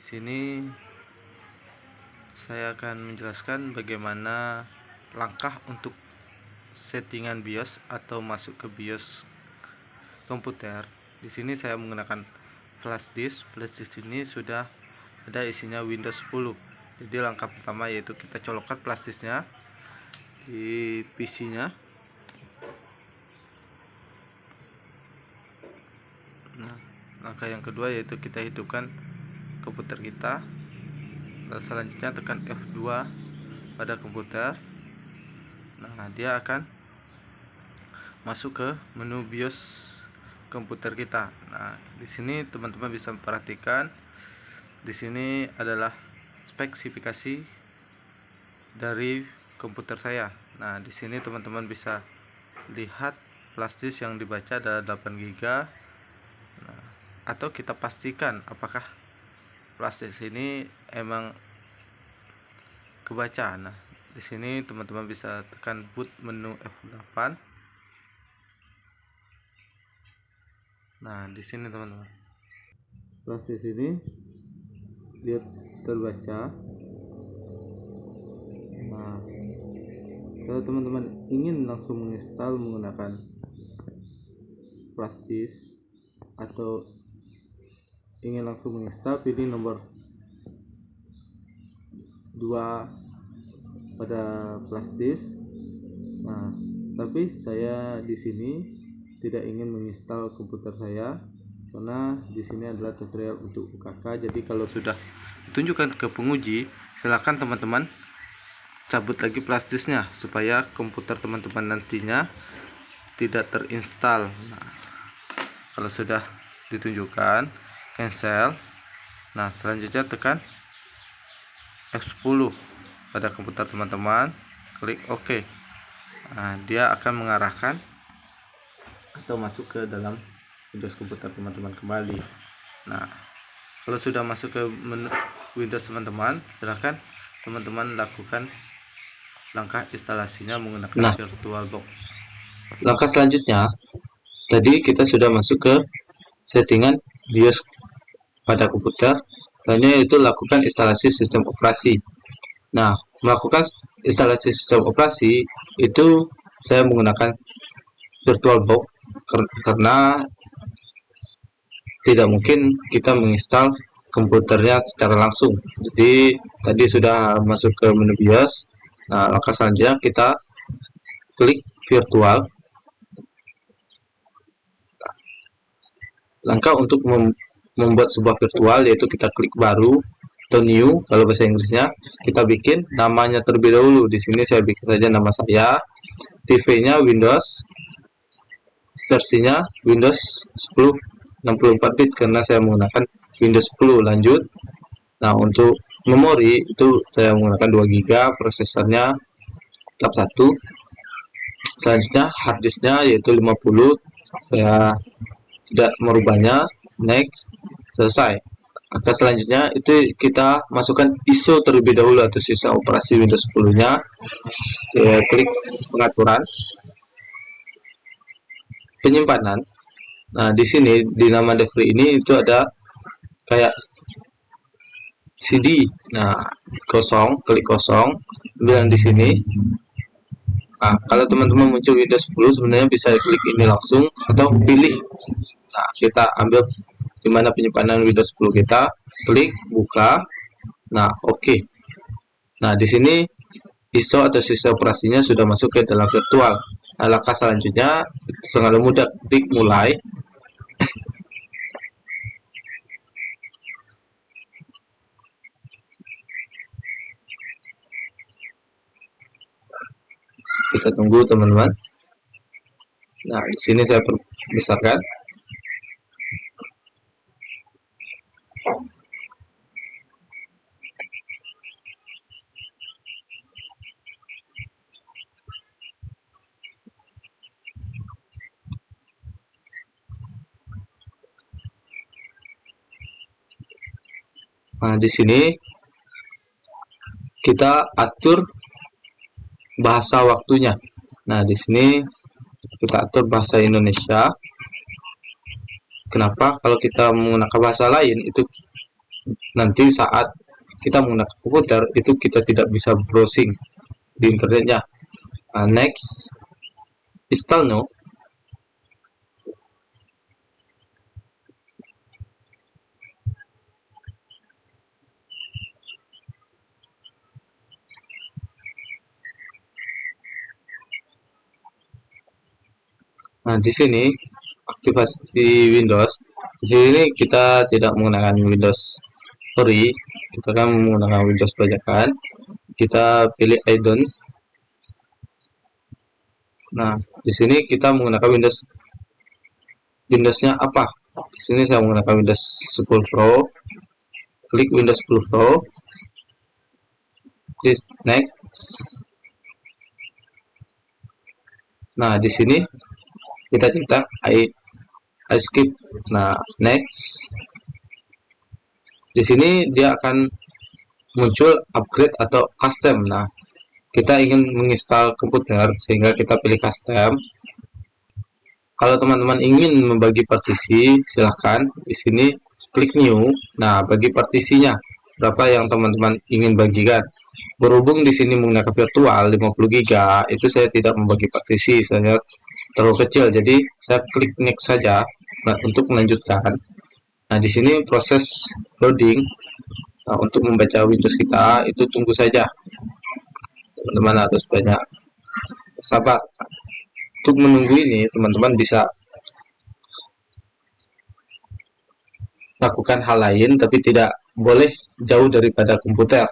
sini saya akan menjelaskan bagaimana langkah untuk settingan BIOS atau masuk ke BIOS komputer. Di sini saya menggunakan flash disk. Flash disk ini sudah ada isinya Windows 10. Jadi langkah pertama yaitu kita colokkan flash disknya di PC-nya. Nah, langkah yang kedua yaitu kita hidupkan komputer kita, dan selanjutnya tekan F2 pada komputer. Nah, dia akan masuk ke menu BIOS komputer kita. Nah, di sini teman-teman bisa memperhatikan, di sini adalah spesifikasi dari komputer saya. Nah, di sini teman-teman bisa lihat flash disk yang dibaca adalah 8 GB. Nah, atau kita pastikan apakah flash disk ini emang kebaca. Nah, di sini teman-teman bisa tekan boot menu F8. Nah, di sini teman-teman, flash disk ini dia terbaca. Nah, kalau teman-teman ingin langsung menginstal menggunakan flash disk atau ingin langsung menginstal, pilih nomor 2 pada flash disk. Nah, tapi saya di sini tidak ingin menginstal komputer saya karena di sini adalah tutorial untuk UKK. Jadi kalau sudah ditunjukkan ke penguji, silakan teman-teman cabut lagi flash disknya supaya komputer teman-teman nantinya tidak terinstal. Nah, kalau sudah ditunjukkan, cancel. Nah, selanjutnya tekan F10 pada komputer teman-teman, klik OK. Nah, dia akan mengarahkan atau masuk ke dalam Windows komputer teman-teman kembali. Nah, kalau sudah masuk ke menu Windows teman-teman, silahkan teman-teman lakukan langkah instalasinya menggunakan VirtualBox. Langkah selanjutnya, tadi kita sudah masuk ke settingan BIOS pada komputer, lainnya yaitu lakukan instalasi sistem operasi. Nah, melakukan instalasi sistem operasi itu saya menggunakan VirtualBox karena tidak mungkin kita menginstal komputernya secara langsung. Jadi tadi sudah masuk ke menu BIOS. Nah, langkah selanjutnya kita klik virtual. Langkah untuk membuat sebuah virtual yaitu kita klik baru atau new kalau bahasa Inggrisnya. Kita bikin namanya terlebih dahulu. Di sini saya bikin saja nama saya. TV-nya Windows, versinya Windows 10 64 bit karena saya menggunakan Windows 10. Lanjut. Nah, untuk memori itu saya menggunakan 2 GB, prosesornya tetap 1. Selanjutnya harddisknya yaitu 50. Saya tidak merubahnya. Next, selesai. Angka selanjutnya itu kita masukkan ISO terlebih dahulu atau sistem operasi Windows 10-nya. Klik pengaturan, penyimpanan. Nah, di sini di nama Devri ini itu ada kayak CD. Nah, kosong, klik kosong, bilang di sini. Nah, kalau teman-teman muncul Windows 10 sebenarnya bisa klik ini langsung atau pilih. Nah, kita ambil di mana penyimpanan Windows 10 kita, klik buka. Nah, oke. Nah, di sini ISO atau sistem operasinya sudah masuk ke dalam virtual. Nah, langkah selanjutnya sangat mudah, klik mulai. Kita tunggu teman-teman. Nah, di sini saya perbesarkan. Nah, di sini kita atur bahasa waktunya. Nah, di sini kita atur bahasa Indonesia. Kenapa? Kalau kita menggunakan bahasa lain itu nanti saat kita menggunakan komputer itu kita tidak bisa browsing di internetnya. Next, install now. Nah, di sini aktivasi Windows. Di sini kita tidak menggunakan Windows Free, kita kan menggunakan Windows bajakan. Kita pilih add-on. Nah, di sini kita menggunakan Windowsnya apa? Di sini saya menggunakan Windows 10 Pro. Klik Windows 10 Pro. Klik next. Nah, di sini kita cetak I skip. Nah, next. Di sini dia akan muncul upgrade atau custom. Nah, kita ingin menginstal komputer sehingga kita pilih custom. Kalau teman-teman ingin membagi partisi, silahkan di sini klik new. Nah, bagi partisinya berapa yang teman-teman ingin bagikan. Berhubung di sini menggunakan virtual 50 GB, itu saya tidak membagi partisi, saya terlalu kecil. Jadi saya klik next saja. Nah, untuk melanjutkan. Nah, di sini proses loading. Nah, untuk membaca Windows kita itu tunggu saja. Teman-teman harus banyak sabar. Untuk menunggu ini, teman-teman bisa lakukan hal lain, tapi tidak boleh jauh daripada komputer.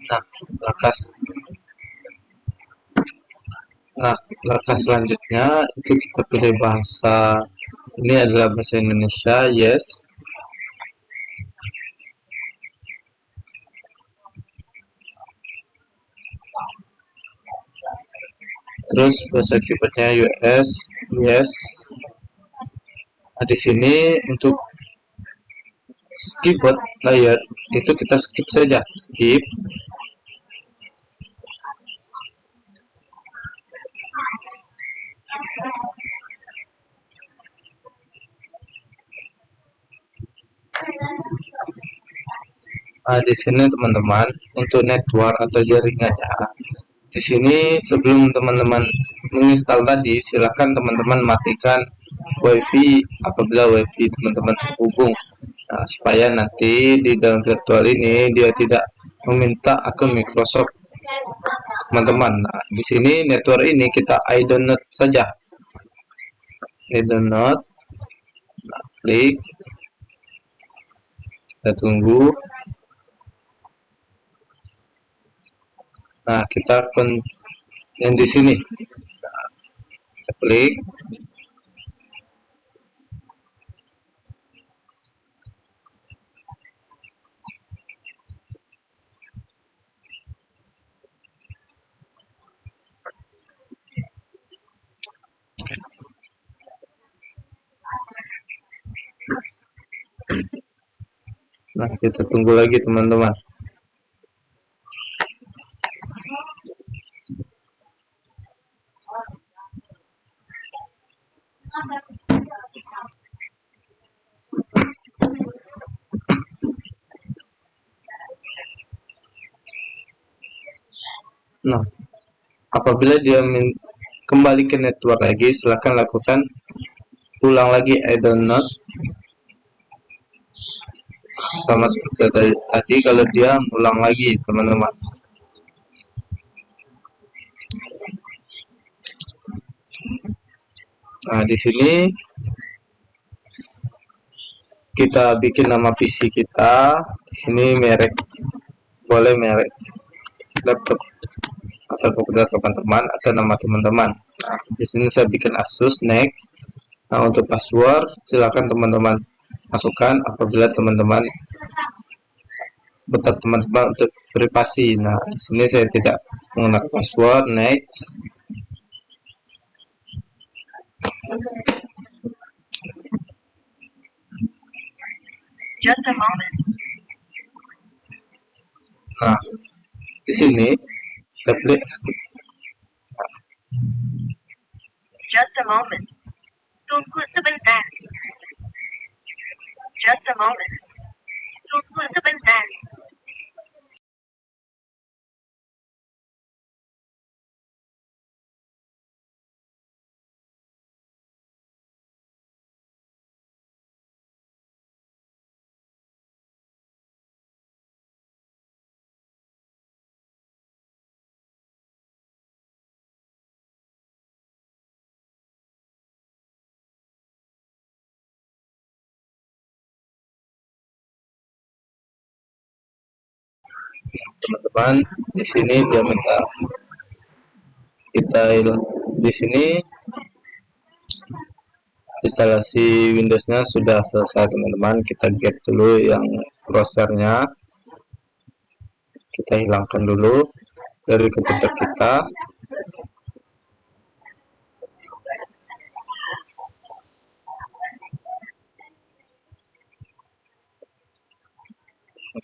Nah, langkah nah, langkah selanjutnya itu kita pilih bahasa. Ini adalah bahasa Indonesia, yes. Terus bahasa keyboardnya US, yes. Nah, di sini untuk keyboard layer itu kita skip saja, skip. Nah, di sini teman-teman untuk network atau jaringannya. Di sini sebelum teman-teman menginstal tadi, silahkan teman-teman matikan WiFi apabila WiFi teman-teman terhubung. Nah, supaya nanti di dalam virtual ini dia tidak meminta akun Microsoft teman-teman. Nah, di sini network ini kita I download saja. I download, klik, kita tunggu. Nah, kita yang di sini kita klik. Nah, kita tunggu lagi teman-teman. Nah, apabila dia kembali ke network lagi, silahkan lakukan ulang lagi I don't know, sama seperti tadi kalau dia ulang lagi teman-teman. Nah, di sini kita bikin nama PC kita. Di sini merek, boleh merek laptop atau komputer teman-teman atau nama teman-teman. Nah, di sini saya bikin Asus Next. Nah, untuk password silakan teman-teman masukkan apabila teman-teman buat teman-teman untuk privasi. Nah, di sini saya tidak menggunakan password. Next. Just a moment. Nah, di sini kita klik skip. Just a moment. Tunggu sebentar. Just a moment. Tunggu sebentar. Teman-teman, di sini dia minta kita di sini instalasi Windowsnya sudah selesai teman-teman. Kita get dulu yang browsernya, kita hilangkan dulu dari komputer kita.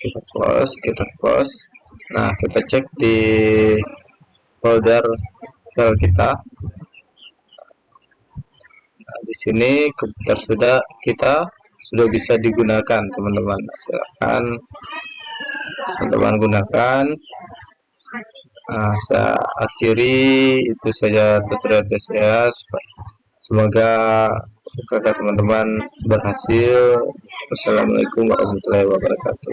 Kita close. Nah, kita cek di folder file kita. Nah, di sini komputer kita sudah bisa digunakan teman-teman. Silakan teman-teman gunakan. Nah, saya akhiri itu saja tutorial saya. Semoga kakak teman-teman berhasil. Wassalamualaikum warahmatullahi wabarakatuh.